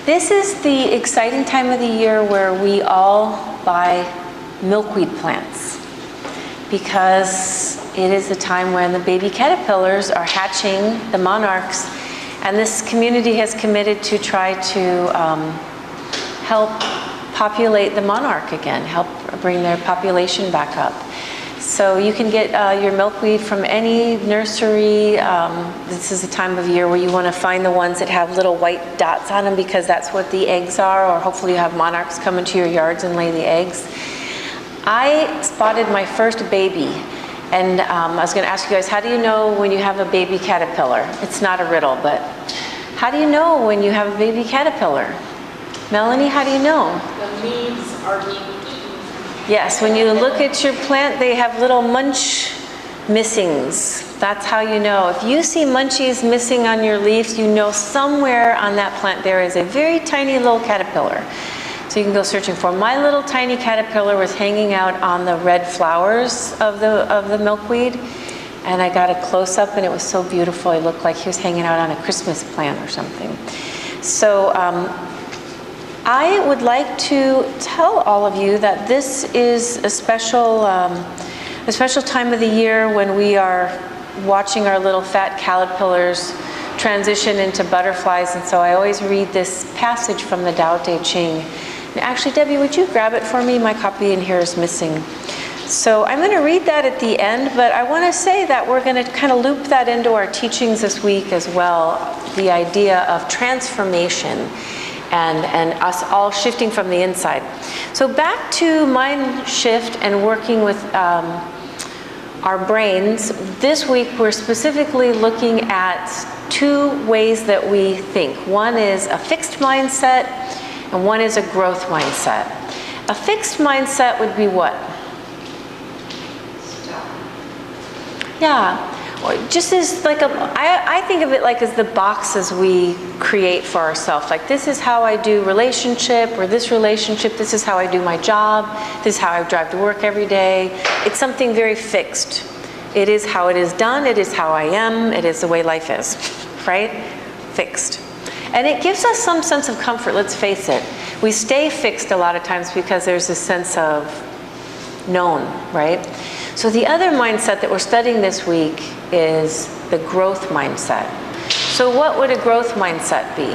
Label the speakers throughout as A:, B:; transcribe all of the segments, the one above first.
A: This is the exciting time of the year where we all buy milkweed plants, because it is the time when the baby caterpillars are hatching the monarchs, and this community has committed to try to help populate the monarch again, help bring their population back up. So you can get your milkweed from any nursery. This is a time of year where you want to find the ones that have little white dots on them, because that's what the eggs are, or hopefully you have monarchs come into your yards and lay the eggs. I spotted my first baby, and I was going to ask you guys, how do you know when you have a baby caterpillar? It's not a riddle, but how do you know when you have a baby caterpillar? Melanie, how do you know?
B: The leaves are being eaten.
A: Yes, when you look at your plant, they have little munch missings. That's how you know. If you see munchies missing on your leaves, you know somewhere on that plant there is a very tiny little caterpillar. So you can go searching for. My little tiny caterpillar was hanging out on the red flowers of the milkweed, and I got a close-up, and it was so beautiful. It looked like he was hanging out on a Christmas plant or something. So I would like to tell all of you that this is a special time of the year when we are watching our little fat caterpillars transition into butterflies. And so I always read this passage from the Tao Te Ching. And actually, Debbie, would you grab it for me? My copy in here is missing. So I'm going to read that at the end, but I want to say that we're going to kind of loop that into our teachings this week as well, the idea of transformation. And us all shifting from the inside. So back to mind shift and working with our brains. This week we're specifically looking at two ways that we think. One is a fixed mindset, and one is a growth mindset. A fixed mindset would be what? Yeah. Just as like I think of it like as the boxes we create for ourselves. Like, this is how I do relationship, or this relationship, this is how I do my job, this is how I drive to work every day. It's something very fixed. It is how it is done, it is how I am, it is the way life is, right? Fixed. And it gives us some sense of comfort, let's face it. We stay fixed a lot of times because there's a sense of known, right? So the other mindset that we're studying this week is the growth mindset. So what would a growth mindset be?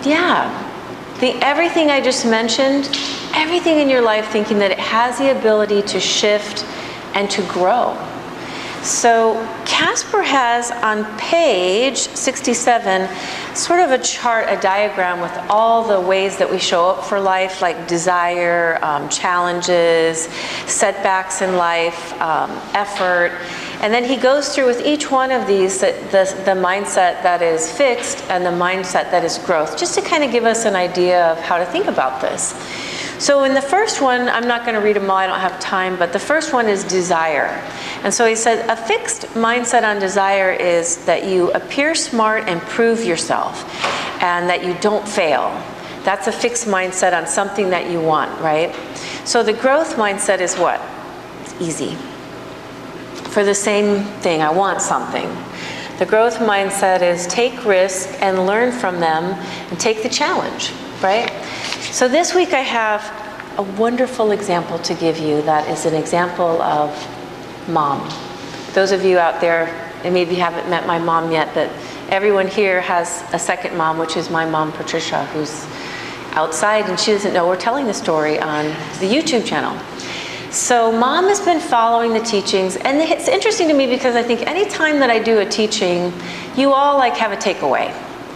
A: Yeah, everything I just mentioned, everything in your life thinking that it has the ability to shift and to grow. So Kasper has on page 67 sort of a chart, a diagram with all the ways that we show up for life, like desire, challenges, setbacks in life, effort. And then he goes through with each one of these the mindset that is fixed and the mindset that is growth, just to kind of give us an idea of how to think about this. So in the first one, I'm not going to read them all, I don't have time, but the first one is desire. And so he said, a fixed mindset on desire is that you appear smart and prove yourself, and that you don't fail. That's a fixed mindset on something that you want, right? So the growth mindset is what? It's easy. For the same thing, I want something. The growth mindset is take risk and learn from them and take the challenge, right? So this week I have a wonderful example to give you that is an example of mom. Those of you out there, and maybe haven't met my mom yet, but everyone here has a second mom, which is my mom, Patricia, who's outside, and she doesn't know we're telling the story on the YouTube channel. So mom has been following the teachings, and it's interesting to me because I think any time that I do a teaching, you all like have a takeaway,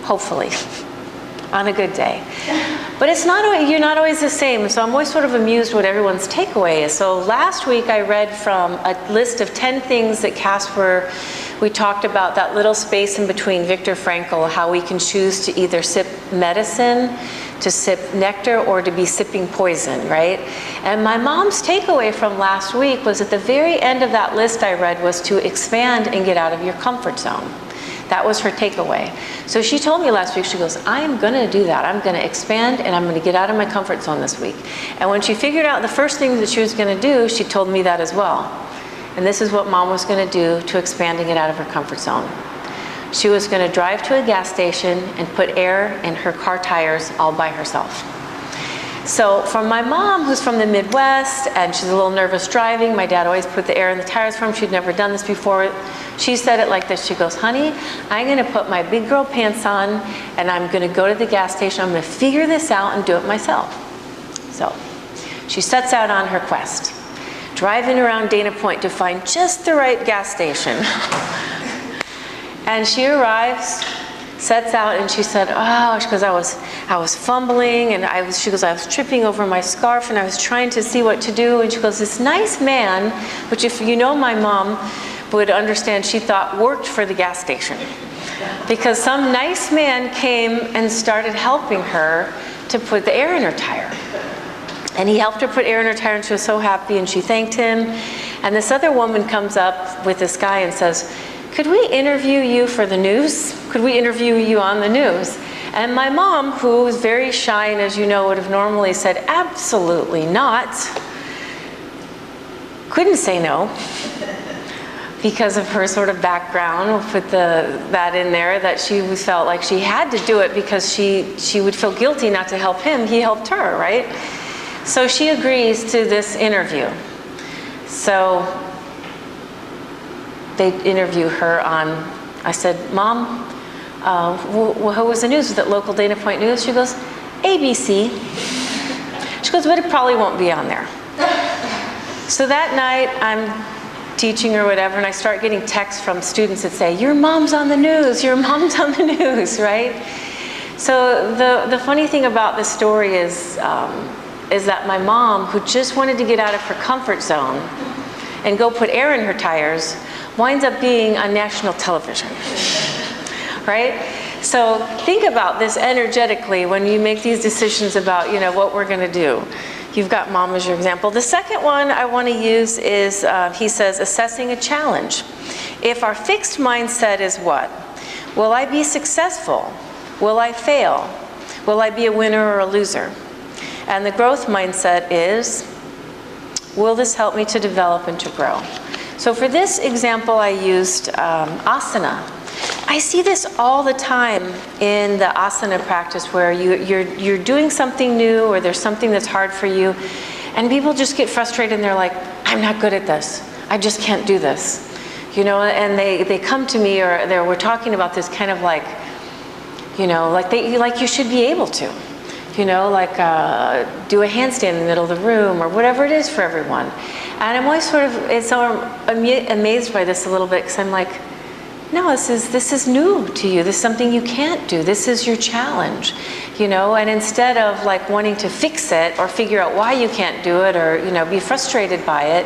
A: hopefully, on a good day. But it's not, you're not always the same, so I'm always sort of amused what everyone's takeaway is. So last week I read from a list of 10 things that Kasper, we talked about that little space in between Viktor Frankl, how we can choose to either sip medicine, to sip nectar, or to be sipping poison, right? And my mom's takeaway from last week was at the very end of that list I read was to expand and get out of your comfort zone. That was her takeaway. So she told me last week, she goes, I am going to do that. I'm going to expand and I'm going to get out of my comfort zone this week. And when she figured out the first things that she was going to do, she told me that as well. And this is what mom was going to do to expand and get out of her comfort zone. She was going to drive to a gas station and put air in her car tires all by herself. So from my mom, who's from the Midwest, and she's a little nervous driving, my dad always put the air in the tires for him. She'd never done this before. She said it like this. She goes, honey, I'm going to put my big girl pants on, and I'm going to go to the gas station. I'm going to figure this out and do it myself. So she sets out on her quest, driving around Dana Point to find just the right gas station. And she arrives, sets out, and she said, oh, she goes, I was fumbling, and she goes, I was tripping over my scarf, and I was trying to see what to do. And she goes, this nice man, which if you know my mom would understand, she thought worked for the gas station. Because some nice man came and started helping her to put the air in her tire. And he helped her put air in her tire, and she was so happy, and she thanked him. And this other woman comes up with this guy and says, could we interview you for the news? Could we interview you on the news? And my mom, who was very shy and, as you know, would have normally said absolutely not, couldn't say no because of her sort of background. We'll put that in there, that she felt like she had to do it because she would feel guilty not to help him. He helped her, right? So she agrees to this interview. So they interview her on, I said, Mom, who was the news? Was it local Dana Point News? She goes, ABC. She goes, but it probably won't be on there. So that night, I'm teaching or whatever, and I start getting texts from students that say, your mom's on the news, your mom's on the news, right? So the funny thing about this story is that my mom, who just wanted to get out of her comfort zone and go put air in her tires, winds up being on national television, right? So think about this energetically when you make these decisions about, what we're going to do. You've got mom as your example. The second one I want to use is, he says, assessing a challenge. If our fixed mindset is what? Will I be successful? Will I fail? Will I be a winner or a loser? And the growth mindset is, will this help me to develop and to grow? So for this example, I used asana. I see this all the time in the asana practice where you're doing something new, or there's something that's hard for you, and people just get frustrated and they're like, I'm not good at this. I just can't do this. And they come to me, or we're talking about this kind of like, like you should be able to. Do a handstand in the middle of the room, or whatever it is for everyone. And I'm always amazed by this a little bit, because I'm like, no, this is new to you. This is something you can't do. This is your challenge, and instead of like wanting to fix it or figure out why you can't do it, or, be frustrated by it,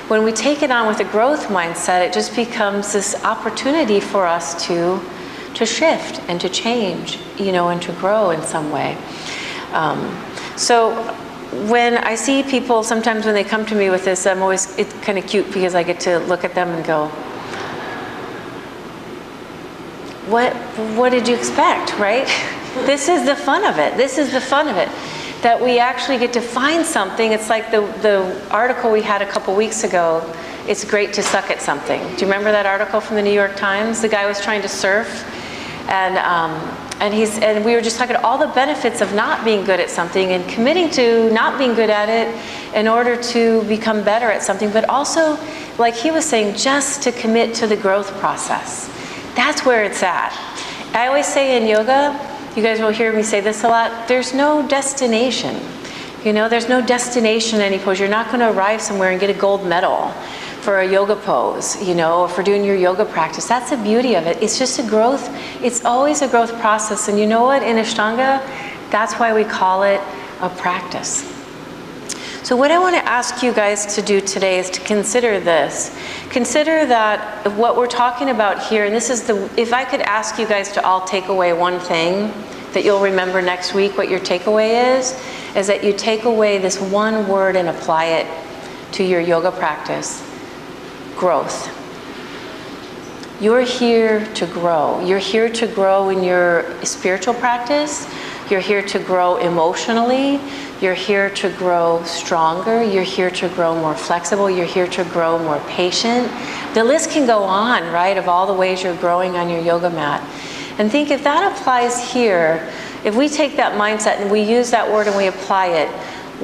A: when we take it on with a growth mindset, it just becomes this opportunity for us to shift and to change, and to grow in some way. So when I see people, sometimes when they come to me with this, it's kind of cute because I get to look at them and go, what did you expect, right? This is the fun of it. This is the fun of it, that we actually get to find something. It's like the article we had a couple weeks ago, it's great to suck at something. Do you remember that article from the New York Times? The guy was trying to surf, and we were just talking about all the benefits of not being good at something and committing to not being good at it in order to become better at something, but also, like he was saying, just to commit to the growth process. That's where it's at. I always say in yoga, you guys will hear me say this a lot, there's no destination. There's no destination in any pose. You're not going to arrive somewhere and get a gold medal for a yoga pose, or for doing your yoga practice. That's the beauty of it. It's just a growth. It's always a growth process. And you know what? In Ashtanga, that's why we call it a practice. So what I want to ask you guys to do today is to consider this. Consider that what we're talking about here, and this is if I could ask you guys to all take away one thing that you'll remember next week, what your takeaway is that you take away this one word and apply it to your yoga practice. Growth. You're here to grow. You're here to grow in your spiritual practice. You're here to grow emotionally. You're here to grow stronger. You're here to grow more flexible. You're here to grow more patient, The list can go on, right, of all the ways you're growing on your yoga mat. And think if that applies here, if we take that mindset and we use that word and we apply it,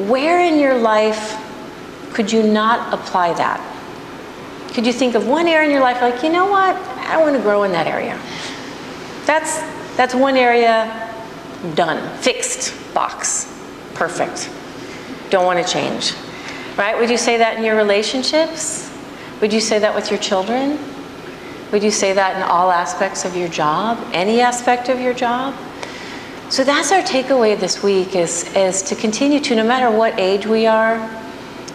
A: where in your life could you not apply that? Could you think of one area in your life like, you know what, I want to grow in that area. That's one area, done, fixed, box, perfect. Don't want to change, right? Would you say that in your relationships? Would you say that with your children? Would you say that in all aspects of your job, any aspect of your job? So that's our takeaway this week is to continue to, no matter what age we are,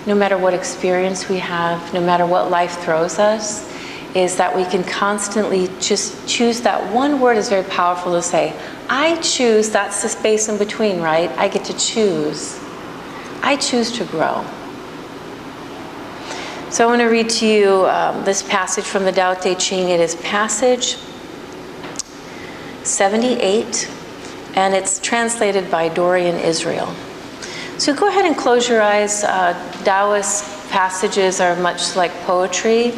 A: no matter what experience we have, no matter what life throws us, is that we can constantly just choose that one word is very powerful to say, I choose, that's the space in between, right? I get to choose. I choose to grow. So I want to read to you this passage from the Tao Te Ching. It is passage 78, and it's translated by Dorian Israel. So go ahead and close your eyes. Taoist passages are much like poetry,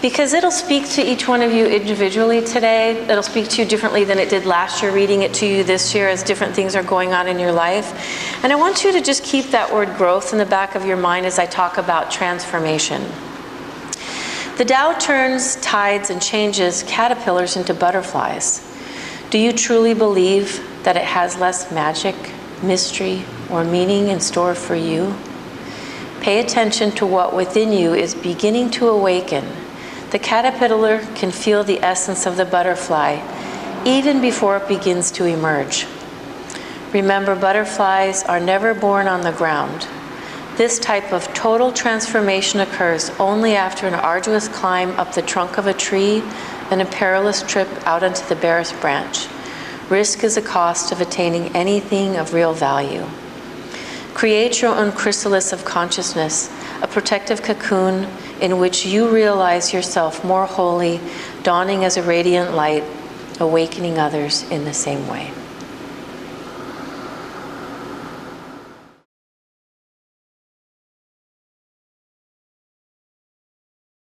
A: because it'll speak to each one of you individually today. It'll speak to you differently than it did last year, reading it to you this year as different things are going on in your life. And I want you to just keep that word growth in the back of your mind as I talk about transformation. The Tao turns, tides, and changes caterpillars into butterflies. Do you truly believe that it has less magic, mystery, or meaning in store for you? Pay attention to what within you is beginning to awaken. The caterpillar can feel the essence of the butterfly even before it begins to emerge. Remember, butterflies are never born on the ground. This type of total transformation occurs only after an arduous climb up the trunk of a tree and a perilous trip out onto the barest branch. Risk is a cost of attaining anything of real value. Create your own chrysalis of consciousness, a protective cocoon in which you realize yourself more wholly, dawning as a radiant light, awakening others in the same way.